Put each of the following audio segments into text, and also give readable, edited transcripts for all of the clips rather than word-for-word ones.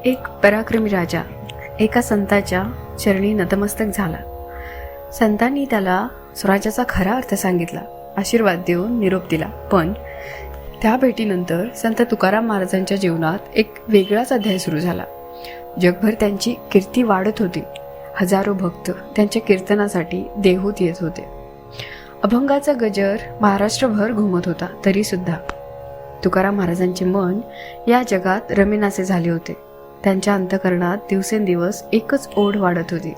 एक पराक्रमी राजा एका संताच्या चरणी नतमस्तक झाला. संतांनी त्याला स्वराज्याचा खरा अर्थ सांगितला, आशीर्वाद देऊन निरोप दिला. पण त्या भेटीनंतर संत तुकाराम महाराजांच्या जीवनात एक वेगळाच अध्याय सुरू झाला. जगभर त्यांची कीर्ती वाढत होती. हजारो भक्त त्यांच्या कीर्तनासाठी देहूत येत होते. अभंगाचा गजर महाराष्ट्रभर घुमत होता. तरीसुद्धा तुकाराम महाराजांचे मन या जगात रमेनासे झाले होते. त्यांच्या अंतःकरणात दिवसेंदिवस एकच ओढ वाढत होती,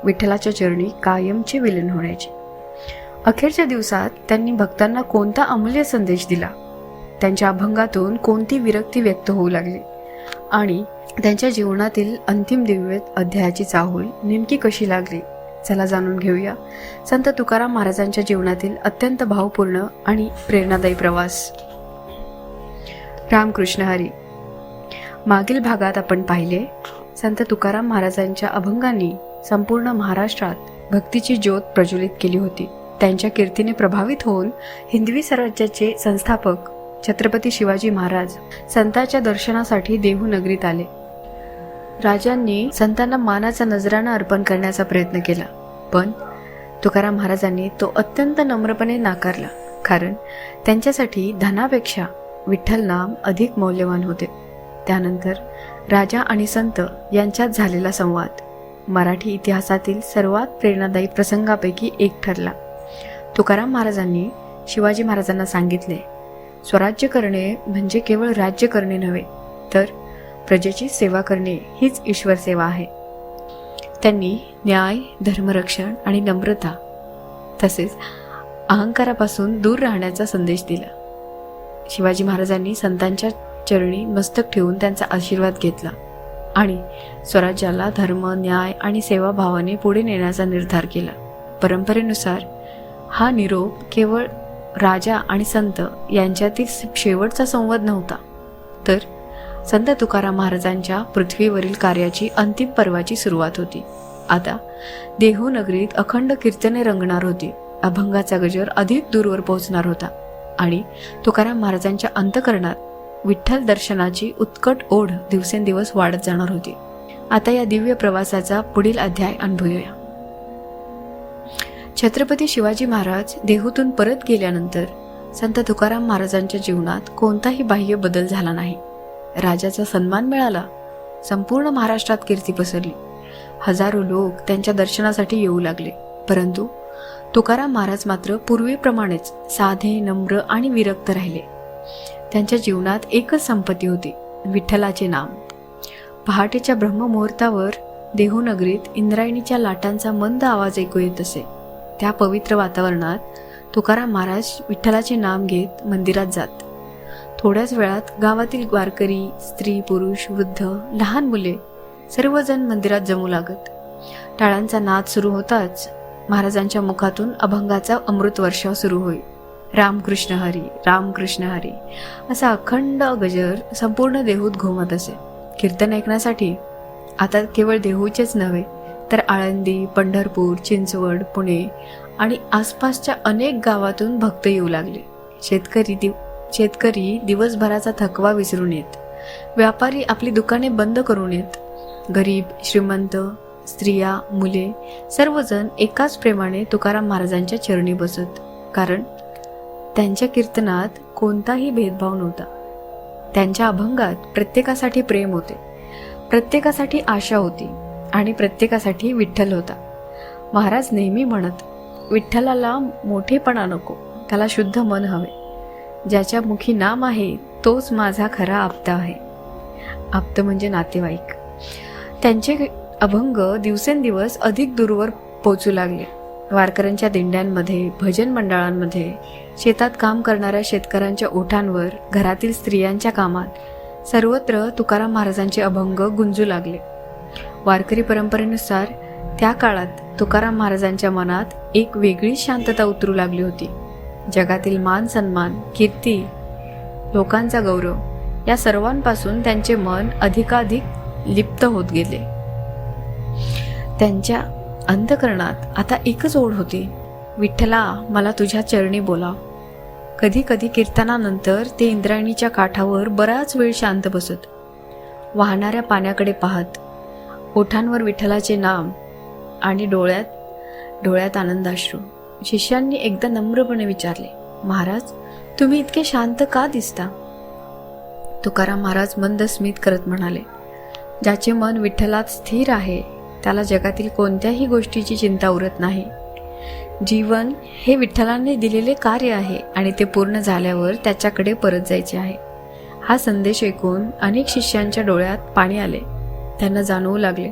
विठ्ठलाच्या चरणी कायमचे विलीन होण्याची. अखेरच्या दिवसात त्यांनी भक्तांना कोणता अमूल्य संदेश दिला, त्यांच्या अभंगातून कोणती विरक्ती व्यक्त होऊ लागली आणि त्यांच्या जीवनातील अंतिम दिव्य अध्यायाची चाहूल नेमकी कशी लागली, चला जाणून घेऊया संत तुकाराम महाराजांच्या जीवनातील अत्यंत भावपूर्ण आणि प्रेरणादायी प्रवास. रामकृष्ण हरी. मागील भागात आपण पाहिले, संत तुकाराम महाराजांच्या अभंगांनी संपूर्ण महाराष्ट्रात भक्तीची ज्योत प्रज्वलित केली होती. त्यांच्या कीर्तीने प्रभावित होऊन हिंदवी स्वराज्याचे संस्थापक छत्रपती शिवाजी महाराज संतांच्या दर्शनासाठी देहू नगरीत आले. राजांनी संतांना मानाचा नजराणा अर्पण करण्याचा प्रयत्न केला, पण तुकाराम महाराजांनी तो अत्यंत नम्रपणे नाकारला, कारण त्यांच्यासाठी धनापेक्षा विठ्ठल नाम अधिक मौल्यवान होते. त्यानंतर राजा आणि संत यांच्यात झालेला संवाद मराठी इतिहासातील सर्वात प्रेरणादायी प्रसंगापैकी एक ठरला. तुकाराम महाराजांनी शिवाजी महाराजांना सांगितले, स्वराज्य करणे म्हणजे केवळ राज्य करणे नव्हे, तर प्रजेची सेवा करणे हीच ईश्वर सेवा आहे. त्यांनी न्याय, धर्मरक्षण आणि नम्रता तसेच अहंकारापासून दूर राहण्याचा संदेश दिला. शिवाजी महाराजांनी संतांच्या चरणी मस्तक ठेवून त्यांचा आशीर्वाद घेतला आणि स्वराज्याला धर्म, न्याय आणि सेवाभावाने पुढे नेण्याचा निर्धार केला. परंपरेनुसार हा निरोप केवळ राजा आणि संत यांच्यातील शेवटचा संवाद नव्हता, तर संत तुकाराम महाराजांच्या पृथ्वीवरील कार्याची अंतिम पर्वाची सुरुवात होती. आता देहू नगरीत अखंड कीर्तने रंगणार होती, अभंगाचा गजर अधिक दूरवर पोहोचणार होता आणि तुकाराम महाराजांच्या अंतःकरणात विठ्ठल दर्शनाची उत्कट ओढ दिवसेंदिवस वाढत जाणार होती. आता या दिव्य प्रवासाचा पुढील अध्याय अनुभवूया. छत्रपती शिवाजी महाराज देहूतून परत गेल्यानंतर संत तुकाराम महाराजांच्या जीवनात कोणताही बाह्य बदल झाला नाही. राजाचा सन्मान मिळाला, संपूर्ण महाराष्ट्रात कीर्ती पसरली, हजारो लोक त्यांच्या दर्शनासाठी येऊ लागले. परंतु तुकाराम महाराज मात्र पूर्वीप्रमाणेच साधे, नम्र आणि विरक्त राहिले. त्यांच्या जीवनात एकच संपत्ती होती, विठ्ठलाचे नाम. पहाटेच्या ब्रह्ममुहूर्तावर देहू नगरीत इंद्रायणीच्या लाटांचा मंद आवाज ऐकू येत असे. त्या पवित्र वातावरणात तुकाराम महाराज विठ्ठलाचे नाम घेत मंदिरात जात. थोड्याच वेळात गावातील वारकरी, स्त्री, पुरुष, वृद्ध, लहान मुले सर्वजण मंदिरात जमू लागत. टाळांचा नाद सुरू होताच महाराजांच्या मुखातून अभंगाचा अमृत वर्षाव सुरू होई. रामकृष्ण हरी, रामकृष्ण हरी असा अखंड गजर संपूर्ण देहूत घुमत असे. कीर्तन ऐकण्यासाठी आता केवळ देहूचेच नव्हे, तर आळंदी, पंढरपूर, चिंचवड, पुणे आणि आसपासच्या अनेक गावातून भक्त येऊ लागले. शेतकरी दिवसभराचा थकवा विसरून येत, व्यापारी आपली दुकाने बंद करून येत, गरीब, श्रीमंत, स्त्रिया, मुले सर्वजण एकाच प्रेमाने तुकाराम महाराजांच्या चरणी बसत, कारण त्यांच्या कीर्तनात कोणताही भेदभाव नव्हता. त्यांच्या अभंगात प्रत्येकासाठी प्रेम होते, प्रत्येकासाठी आशा होती आणि प्रत्येकासाठी विठ्ठल होता. महाराज नेहमी म्हणत, विठ्ठलाला मोठेपणा नको, त्याला शुद्ध मन हवे. ज्याच्या मुखी नाम आहे तोच माझा खरा आप्त आहे. आप्त म्हणजे नातेवाईक. त्यांचे अभंग दिवसेंदिवस अधिक दूरवर पोचू लागले. वारकऱ्यांच्या दिंड्यांमध्ये, भजन मंडळांमध्ये, शेतात काम करणाऱ्या शेतकऱ्यांच्या ओठांवर, घरातील स्त्रियांच्या कामात सर्वत्र तुकाराम महाराजांचे अभंग गुंजू लागले. वारकरी परंपरेनुसार त्या काळात तुकाराम महाराजांच्या मनात एक वेगळी शांतता उतरू लागली होती. जगातील मान सन्मान, कीर्ती, लोकांचा गौरव या सर्वांपासून त्यांचे मन अधिकाधिक लिप्त होत गेले. त्यांच्या अंतःकरणात आता एकच ओढ होती, विठ्ठला मला तुझ्या चरणी बोलाव. कधी कधी कीर्तनानंतर ते इंद्रायणीच्या काठावर बराच वेळ शांत बसत. वाहणाऱ्या पाण्याकडे पाहत, ओठांवर विठ्ठलाचे नाम आणि डोळ्यात आनंदाश्रू. शिष्यांनी एकदा नम्रपणे विचारले, महाराज, तुम्ही इतके शांत का दिसता? तुकाराम महाराज मंद स्मित करत म्हणाले, ज्याचे मन विठ्ठलात स्थिर आहे त्याला जगातील कोणत्याही गोष्टीची चिंता उरत नाही. जीवन हे विठ्ठलाने दिलेले कार्य आहे आणि ते पूर्ण झाल्यावर त्याच्याकडे परत जायचे आहे. हा संदेश ऐकून अनेक शिष्यांच्या डोळ्यात पाणी आले. त्यांना जाणवू लागले,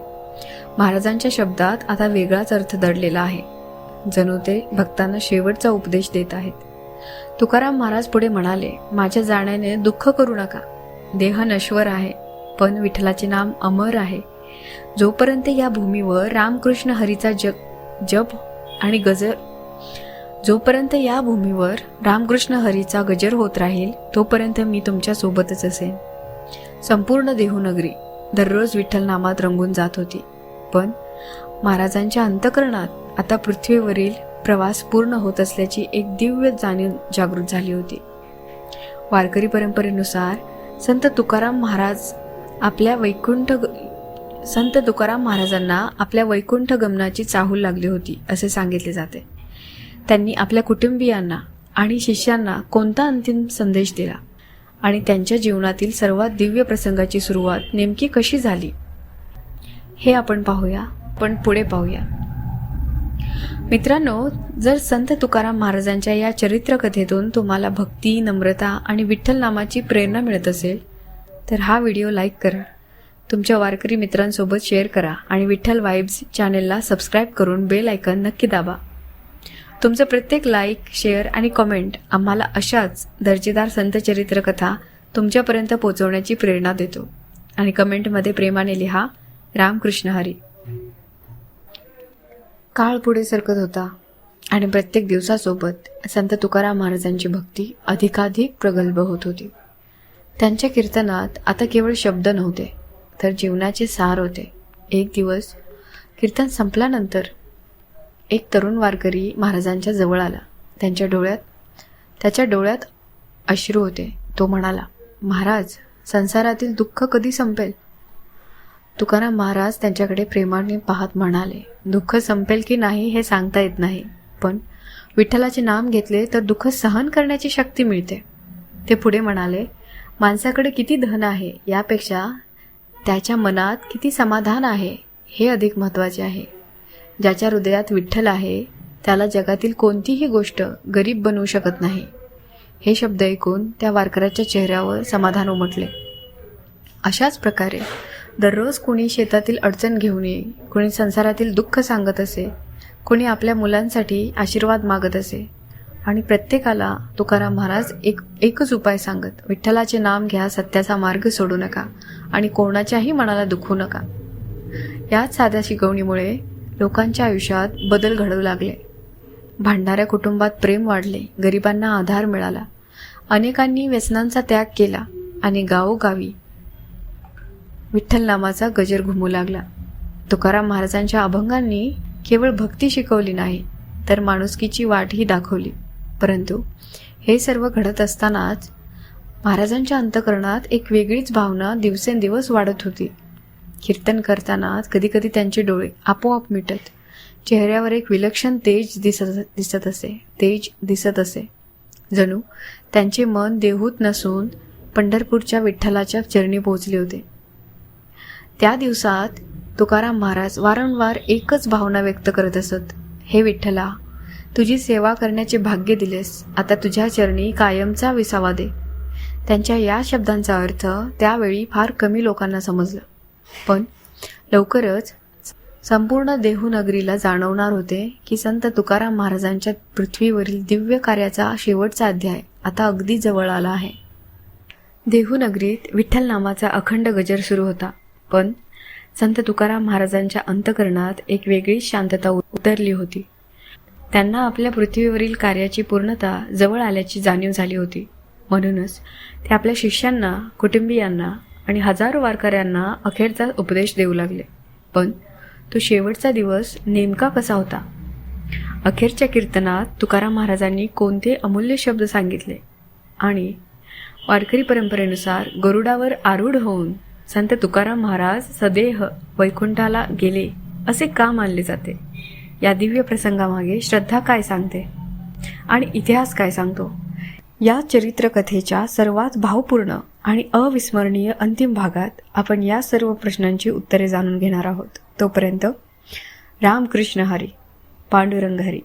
महाराजांच्या शब्दात आता वेगळाच अर्थ दडलेला आहे. जणू ते भक्तांना शेवटचा उपदेश देत आहेत. तुकाराम महाराज पुढे म्हणाले, माझ्या जाण्याने दुःख करू नका. देह नश्वर आहे, पण विठ्ठलाचे नाम अमर आहे. जोपर्यंत या भूमीवर रामकृष्ण हरीचा जप आणि गजर होत राहील, तोपर्यंत मी तुमच्या सोबतच असेन. संपूर्ण देहूनगरी दररोज विठ्ठल नामात रंगून जात होती. पण महाराजांच्या अंतःकरणात आता पृथ्वीवरील प्रवास पूर्ण होत असल्याची एक दिव्य जाणीव जागृत झाली होती. वारकरी परंपरेनुसार संत तुकाराम महाराजांना आपल्या वैकुंठ गमनाची चाहूल लागली होती असे सांगितले जाते. त्यांनी आपल्या कुटुंबियांना आणि शिष्यांना कोणता अंतिम संदेश दिला आणि त्यांच्या जीवनातील सर्वात दिव्य प्रसंगाची सुरुवात नेमकी कशी झाली हे आपण पुढे पाहूया. मित्रांनो, जर संत तुकाराम महाराजांच्या या चरित्र कथेतून तुम्हाला भक्ती, नम्रता आणि विठ्ठल नामाची प्रेरणा मिळत असेल तर हा व्हिडिओ लाईक करा, तुमच्या वारकरी मित्रांसोबत शेअर करा आणि विठ्ठल वाइब्स चॅनेलला सबस्क्राईब करून बेल आयकॉन नक्की दाबा. तुमचं प्रत्येक लाईक, शेअर आणि कमेंट आम्हाला अशाच दर्जेदार संत चरित्र कथा तुमच्यापर्यंत पोहोचवण्याची प्रेरणा देतो. आणि कमेंटमध्ये प्रेमाने लिहा, रामकृष्ण हरी. काळ पुढे सरकत होता आणि प्रत्येक दिवसासोबत संत तुकाराम महाराजांची भक्ती अधिकाधिक प्रगल्भ होत होती. त्यांच्या कीर्तनात आता केवळ शब्द नव्हते तर जीवनाचे सार होते. एक दिवस कीर्तन संपल्यानंतर एक तरुण वारकरी महाराजांच्या जवळ आला. त्याच्या डोळ्यात अश्रू होते. तो म्हणाला, महाराज, संसारातील दुःख कधी संपेल? तुकाराम महाराज त्यांच्याकडे प्रेमाने पाहत म्हणाले, दुःख संपेल की नाही हे सांगता येत नाही, पण विठ्ठलाचे नाम घेतले तर दुःख सहन करण्याची शक्ती मिळते. ते पुढे म्हणाले, माणसाकडे किती धन आहे यापेक्षा त्याच्या मनात किती समाधान आहे हे अधिक महत्त्वाचे आहे. ज्याच्या हृदयात विठ्ठल आहे त्याला जगातील कोणतीही गोष्ट गरीब बनवू शकत नाही. हे शब्द ऐकून त्या वारकऱ्याच्या चेहऱ्यावर समाधान उमटले. अशाच प्रकारे दररोज कुणी शेतातील अडचण घेऊन येई, कुणी संसारातील दुःख सांगत असे, कुणी आपल्या मुलांसाठी आशीर्वाद मागत असे आणि प्रत्येकाला तुकाराम महाराज एकच उपाय सांगत, विठ्ठलाचे नाम घ्या, सत्याचा मार्ग सोडू नका आणि कोणाच्याही मनाला दुखवू नका. याच साध्या शिकवणीमुळे लोकांच्या आयुष्यात बदल घडू लागले. भांडणाऱ्या कुटुंबात प्रेम वाढले, गरिबांना आधार मिळाला, अनेकांनी व्यसनांचा त्याग केला आणि गावोगावी विठ्ठल नामाचा गजर घुमू लागला. तुकाराम महाराजांच्या अभंगांनी केवळ भक्ती शिकवली नाही तर माणुसकीची वाटही दाखवली. परंतु हे सर्व घडत असतानाच महाराजांच्या अंतःकरणात एक वेगळीच भावना दिवसेंदिवस वाढत होती. कीर्तन करताना कधीकधी त्यांचे डोळे आपोआप मिटत, चेहऱ्यावर एक विलक्षण तेज दिसत असे. जणू त्यांचे मन देहूत नसून पंढरपूरच्या विठ्ठलाच्या चरणी पोहोचले होते. त्या दिवसात तुकाराम महाराज वारंवार एकच भावना व्यक्त करत असत, हे विठ्ठला, तुझी सेवा करण्याचे भाग्य दिलेस, आता तुझ्या चरणी कायमचा विसावा दे. त्यांच्या या शब्दांचा अर्थ त्यावेळी फार कमी लोकांना समजला, पण लवकरच संपूर्ण देहूनगरीला जाणवणार होते की संत तुकाराम महाराजांच्या पृथ्वीवरील दिव्य कार्याचा शेवटचा अध्याय आता अगदी जवळ आला आहे. देहूनगरीत विठ्ठल नामाचा अखंड गजर सुरू होता, पण संत तुकाराम महाराजांच्या अंतःकरणात एक वेगळीच शांतता उतरली होती. त्यांना आपल्या पृथ्वीवरील कार्याची पूर्णता जवळ आल्याची जाणीव झाली होती. म्हणूनच ते आपल्या शिष्यांना, कुटुंबियांना आणि हजारो वारकऱ्यांना अखेरचा उपदेश देऊ लागले. पण तो शेवटचा दिवस नेमका कसा होता? अखेरच्या कीर्तनात तुकाराम महाराजांनी कोणते अमूल्य शब्द सांगितले आणि वारकरी परंपरेनुसार गरुडावर आरूढ होऊन संत तुकाराम महाराज सदेह वैकुंठाला गेले असे का मानले जाते? या दिव्य प्रसंगामागे श्रद्धा काय सांगते आणि इतिहास काय सांगतो? या चरित्रकथेच्या सर्वात भावपूर्ण आणि अविस्मरणीय अंतिम भागात आपण या सर्व प्रश्नांची उत्तरे जाणून घेणार आहोत. तोपर्यंत रामकृष्ण हरी, पांडुरंग हरी.